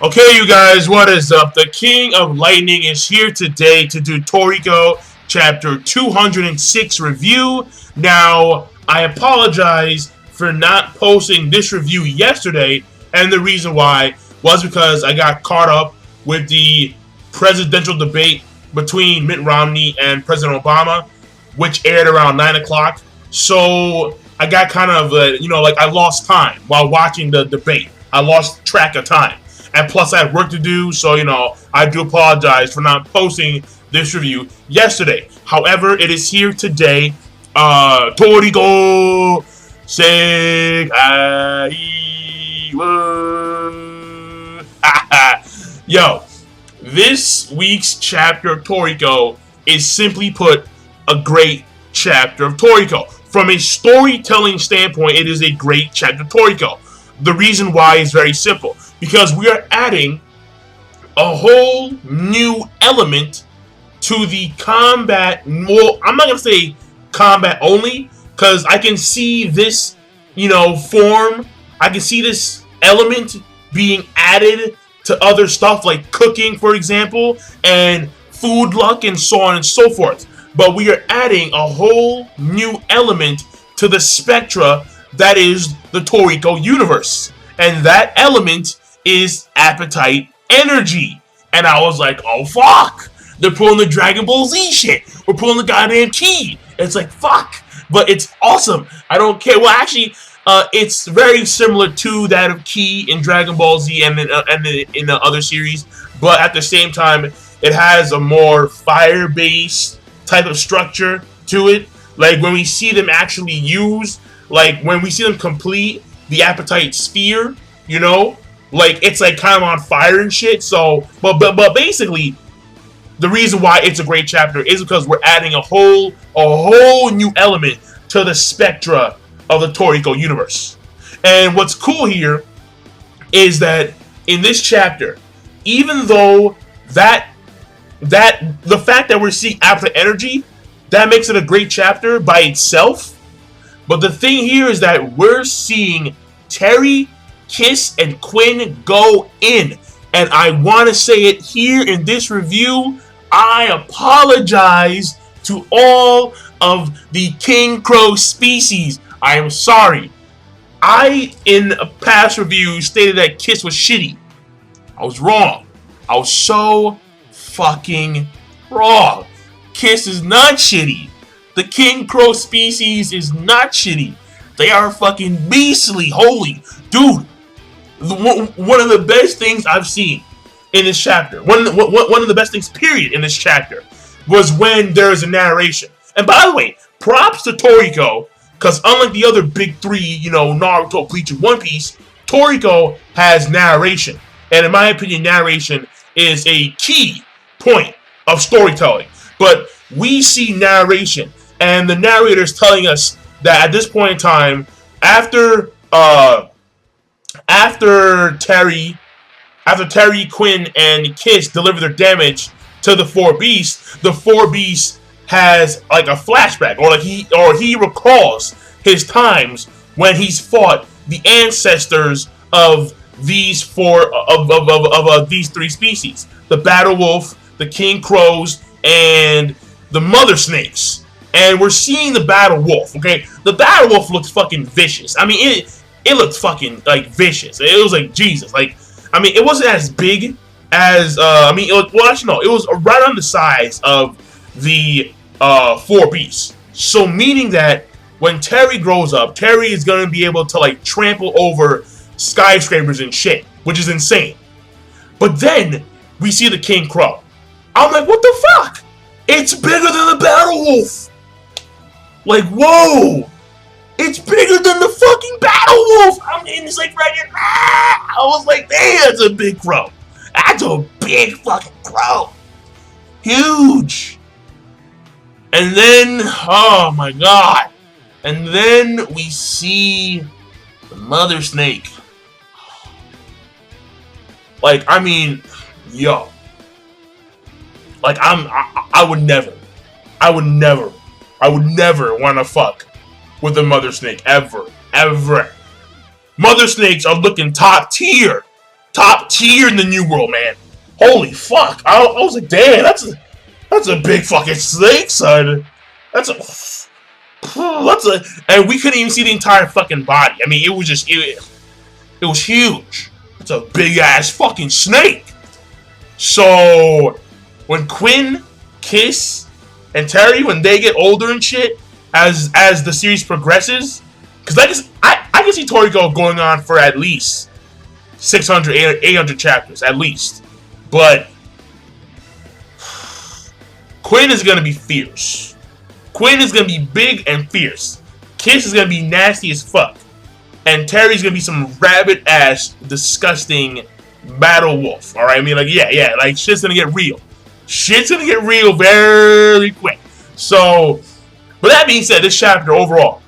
Okay, you guys, what is up? The King of Lightning is here today to do Toriko Chapter 206 review. Now, I apologize for not posting this review yesterday, and the reason why was because I got caught up with the presidential debate between Mitt Romney and President Obama, which aired around 9 o'clock. So, I got kind of, I lost time while watching the debate. I lost track of time. And plus, I had work to do, so, I do apologize for not posting this review yesterday. However, it is here today. Toriko Segai. Yo, this week's chapter of Toriko is simply put a great chapter of Toriko. From a storytelling standpoint, it is a great chapter of Toriko. The reason why is very simple. Because we are adding a whole new element to the combat. Well, I'm not going to say combat only, because I can see this, form. I can see this element being added to other stuff like cooking, for example, and food luck and so on and so forth. But we are adding a whole new element to the spectra that is the Toriko universe. And that element is appetite energy. And I was like, oh fuck, they're pulling the Dragon Ball Z shit. We're pulling the goddamn key. It's like, fuck. But it's awesome. I don't care. Well, actually, it's very similar to that of Ki in Dragon Ball Z and in the other series. But at the same time, it has a more fire-based type of structure to it. Like when we see them actually use, like when we see them complete the appetite sphere, like it's like kind of on fire and shit. So, but basically, the reason why it's a great chapter is because we're adding a whole new element to the spectra of the Toriko universe. And what's cool here is that in this chapter, even though the fact that we're seeing appetite energy, that makes it a great chapter by itself. But the thing here is that we're seeing Terry, Kiss, and Quin go in. And I want to say it here in this review. I apologize to all of the King Crow species. I am sorry. I, in a past review, stated that Kiss was shitty. I was wrong. I was so fucking wrong. Kiss is not shitty. The King Crow species is not shitty. They are fucking beastly. Holy dude. One of the best things I've seen in this chapter, one of the best things, period, in this chapter, was when there's a narration. And by the way, props to Toriko, because unlike the other big three, Naruto, Bleach, and One Piece, Toriko has narration. And in my opinion, narration is a key point of storytelling. But we see narration, and the narrator is telling us that at this point in time, after Terry, Quin, and Kiss deliver their damage to the Four Beasts has like a flashback, or he recalls his times when he's fought the ancestors of these these three species: the Battle Wolf, the King Crows, and the Mother Snakes. And we're seeing the Battle Wolf. Okay, the Battle Wolf looks fucking vicious. I mean, it looked fucking like vicious. It was like Jesus. Like, I mean, it wasn't as big as it was right on the size of the Four Beasts. So meaning that when Terry grows up, Terry is gonna be able to like trample over skyscrapers and shit, which is insane. But then we see the King Crow. I'm like, what the fuck? It's bigger than the Battle Wolf. Like, whoa! It's bigger than the fucking Battle Wolf! I mean, it's like right here. I was like, damn, that's a big crow. That's a big fucking crow. Huge. And then, oh my god. And then we see the Mother Snake. Like, I mean, yo. Like, I would never want to fuck with a Mother Snake, ever. Mother Snakes are looking top tier. top tier in the New World, man. Holy fuck! I was like, damn, that's a big fucking snake, son. That's a, and we couldn't even see the entire fucking body. I mean, it was just, it was huge. It's a big ass fucking snake. So when Quin, Kiss, and Terry, when they get older and shit, as the series progresses, because I can see Toriko going on for at least 600, 800 chapters, at least. But Quin is gonna be fierce. Quin is gonna be big and fierce. Kiss is gonna be nasty as fuck. And Terry's gonna be some rabid ass, disgusting battle wolf. Alright? I mean, like, yeah, like, shit's gonna get real. Shit's gonna get real very quick. So, with that being said, this chapter overall,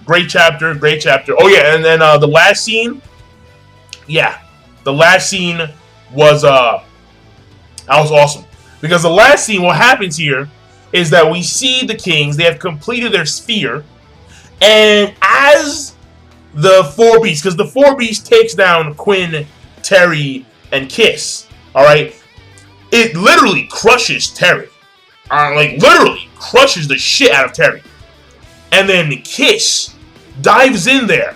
great chapter. Oh yeah, and then the last scene, yeah, the last scene was that was awesome, because the last scene, what happens here is that we see the kings, they have completed their sphere, and as the four beasts, because the four beasts takes down Quin, Terry, and Kiss, all right, it literally crushes Terry, like literally crushes the shit out of Terry, and then Kiss dives in there.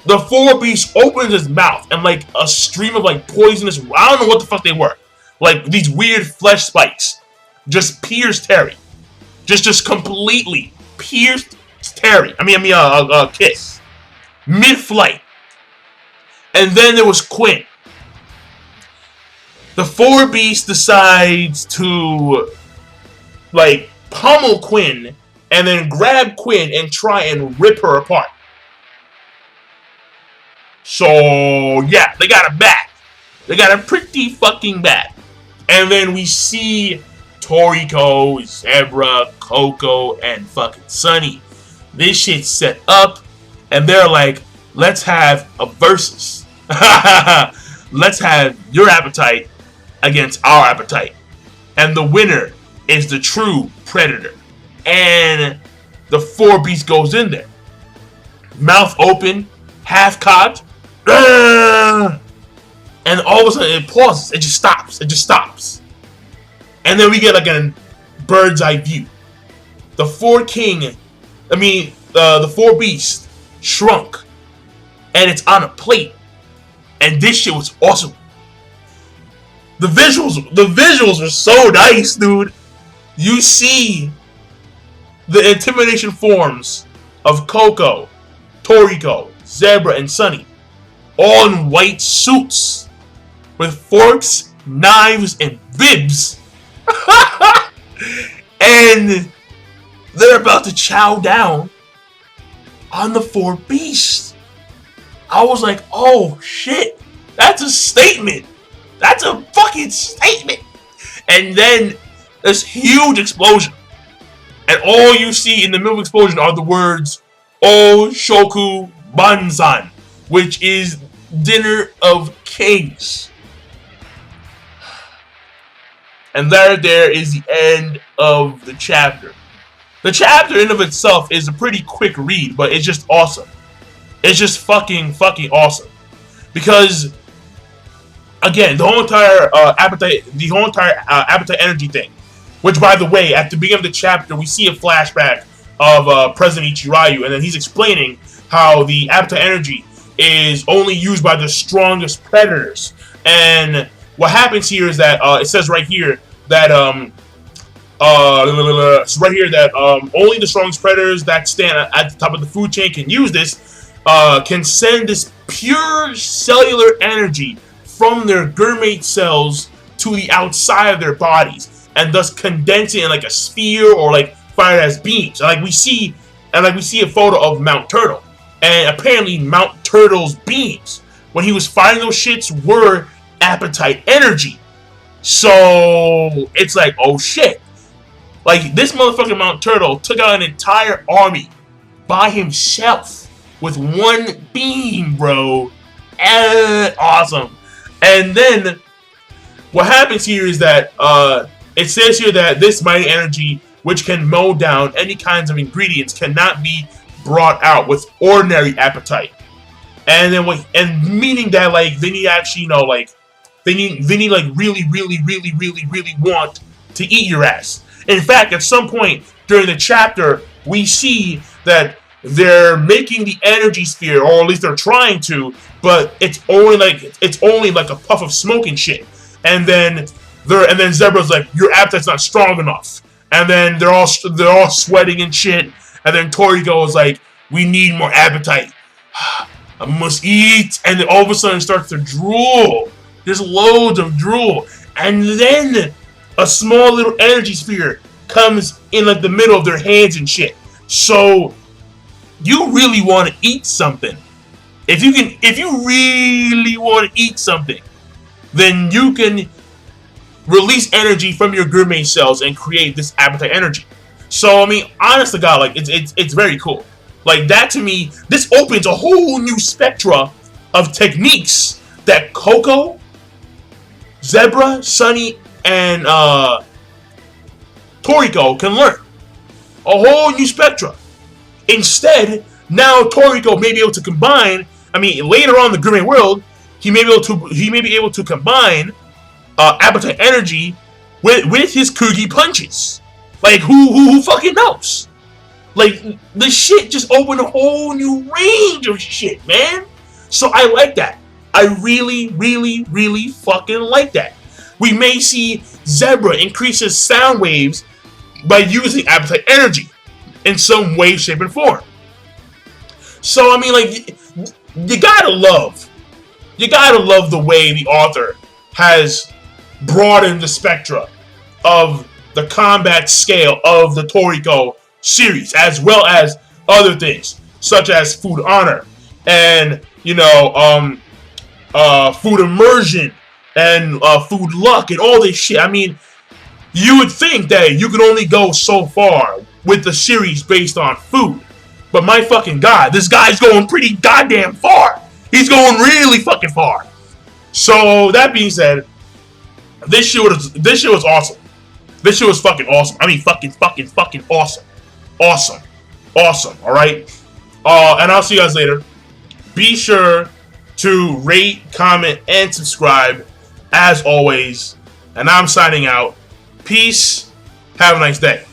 The four beasts opens his mouth, and like a stream of like poisonous, I don't know what the fuck they were, like these weird flesh spikes, just pierced Terry, just completely pierced Terry. Kiss, mid-flight. And then there was Quin. The four beasts decides to like pummel Quin, and then grab Quin and try and rip her apart. So, yeah, they got her back. They got her pretty fucking bad. And then we see Toriko, Zebra, Coco, and fucking Sunny. This shit's set up, and they're like, let's have a versus. Let's have your appetite against our appetite. And the winner is the true predator. And the four beasts goes in there. Mouth open, half cocked. And all of a sudden it pauses. It just stops. And then we get like a bird's eye view. The four beasts shrunk, and it's on a plate. And this shit was awesome. The visuals are so nice, dude. You see the intimidation forms of Coco, Toriko, Zebra, and Sunny, all in white suits with forks, knives, and bibs. And they're about to chow down on the four beasts. I was like, oh shit, that's a statement. That's a fucking statement. And then this huge explosion. And all you see in the middle of the explosion are the words, O Shoku Banzan, which is Dinner of Kings. And there is the end of the chapter. The chapter in of itself is a pretty quick read, but it's just awesome. It's just fucking awesome. Because, again, the whole entire appetite energy thing, which, by the way, at the beginning of the chapter, we see a flashback of President Ichirayu, and then he's explaining how the appetite energy is only used by the strongest predators. And what happens here is that it says right here that only the strongest predators that stand at the top of the food chain can use this, can send this pure cellular energy from their germate cells to the outside of their bodies, and thus condense it in like a sphere or like fire as beams. And like we see a photo of Mount Turtle, and apparently Mount Turtle's beams, when he was firing those shits, were appetite energy. So it's like, oh shit, like this motherfucking Mount Turtle took out an entire army by himself with one beam, bro. Awesome. And then what happens here is that it says here that this mighty energy, which can mow down any kinds of ingredients, cannot be brought out with ordinary appetite. and then meaning that like they need actually like they need like really want to eat your ass. In fact, at some point during the chapter, we see that they're making the energy sphere, or at least they're trying to, but it's only like a puff of smoke and shit. And then Zebra's like, your appetite's not strong enough. And then they're all sweating and shit. And then Toriko is like, we need more appetite. I must eat. And then all of a sudden it starts to drool. There's loads of drool. And then a small little energy sphere comes in like the middle of their hands and shit. So you really want to eat something. If you really want to eat something, then you can release energy from your gourmet cells and create this appetite energy. So I mean, honest to God, like it's very cool. Like that to me, this opens a whole new spectra of techniques that Coco, Zebra, Sunny, and Toriko can learn. A whole new spectra. Instead, now Toriko may be able to combine. I mean, later on in the gourmet world, he may be able to combine appetite energy with his Kugi punches. Like who fucking knows? Like the shit just opened a whole new range of shit, man. So I like that. I really fucking like that. We may see Zebra increase his sound waves by using appetite energy in some way, shape, and form. So I mean, like, you gotta love the way the author has broadened the spectra of the combat scale of the Toriko series, as well as other things such as food honor and food immersion and food luck and all this shit. I mean, you would think that you could only go so far with the series based on food, but my fucking God, this guy's going pretty goddamn far. He's going really fucking far. So that being said, this shit was awesome. This shit was fucking awesome. I mean, fucking awesome. Awesome. All right. And I'll see you guys later. Be sure to rate, comment, and subscribe as always. And I'm signing out. Peace. Have a nice day.